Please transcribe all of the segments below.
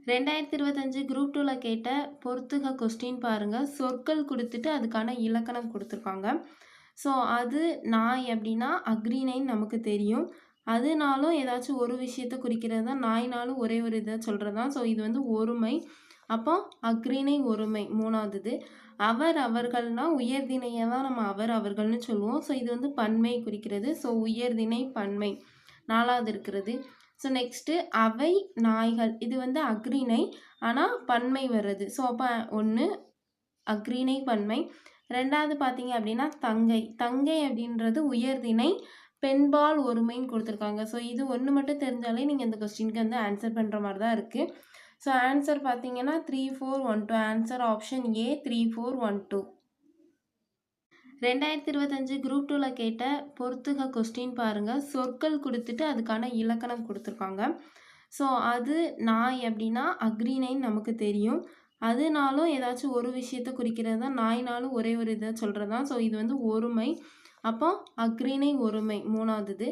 2025 group 2ல கேட்ட பொறுத்துக question பாருங்க. சொற்கள் குடுத்துட்டு அதுக்கான இலக்கணம் குடுத்துருக்காங்க. ஸோ, அது நாய் அப்டின்னா அக்ரிணைன்னு நமக்கு தெரியும். அதுனாலும் ஏதாச்சும் ஒரு விஷயத்த குறிக்கிறது தான். நாய்னாலும் ஒரே ஒரு இத சொல்றது தான். ஸோ, இது வந்து ஒருமை. அப்போ அக்ரிணை ஒருமை 3வது இது. அவர், அவர்கள்னா உயர்திணைய தான் நம்ம அவர், அவர்கள்னு சொல்லுவோம். ஸோ, இது வந்து பன்மை குறிக்கிறது. ஸோ, உயர்திணை பன்மை 4வது இருக்கிறது. ஸோ, நெக்ஸ்ட்டு அவை, நாய்கள். இது வந்து அஃறிணை. ஆனா பன்மை வருது. ஸோ, அப்ப 1 அஃறிணை பன்மை. 2வது பார்த்தீங்க அப்டின்னா தங்கை. தங்கை அப்டின்றது உயர்திணை. பெண்பால் ஒருமைன்னு குடுத்துருக்காங்க. ஸோ, இது 1 மட்டும் தெரிஞ்சாலே நீங்க இந்த கொஸ்டினுக்கு வந்து ஆன்சர் பண்ற மாரி தான் இருக்கு. ஸோ, ஆன்சர் பார்த்தீங்கன்னா 3, 4, 1, 2. Answer option A 3, 4, 1, 2. 2025 குரூப் 2ல கேட்ட பொறுத்துக கொஸ்டின் பாருங்க. சொற்கள் குடுத்துட்டு அதுக்கான இலக்கணம் குடுத்துருக்காங்க. ஸோ, அது நாய் அப்டின்னா அஃறிணைன்னு நமக்கு தெரியும். அதுனாலும் ஏதாச்சும் ஒரு விஷயத்த குறிக்கிறது தான். நாய்னாலும் ஒரே ஒரு இத சொல்றது தான். ஸோ, இது வந்து ஒருமை. அப்போ அஃறிணை ஒருமை 3வது இது.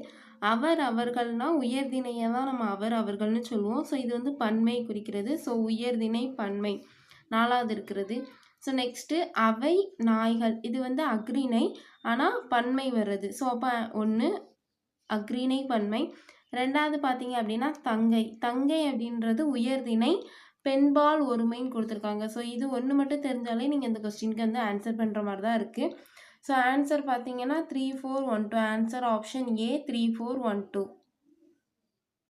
அவர், அவர்கள்னா உயர்திணைய தான் நம்ம அவர், அவர்கள்னு சொல்லுவோம். ஸோ, இது வந்து பன்மை குறிக்கிறது. ஸோ, உயர்திணை பன்மை 4வது இருக்கிறது. ஸோ, நெக்ஸ்ட்டு அவை, நாய்கள். இது வந்து அஃறிணை. ஆனா பன்மை வருது. ஸோ, அப்ப 1 அஃறிணை பன்மை. 2வது பார்த்தீங்க அப்டின்னா தங்கை. தங்கை அப்டின்றது உயர்திணை. பெண்பால் ஒருமைன்னு குடுத்துருக்காங்க. ஸோ, இது 1 மட்டும் தெரிஞ்சாலே நீங்க இந்த கொஸ்டினுக்கு வந்து ஆன்சர் பண்ற மாரி தான் இருக்கு. ஸோ, ஆன்சர் பார்த்தீங்கன்னா 3, 4, 1, 2. Answer option A 3, 4, 1, 2.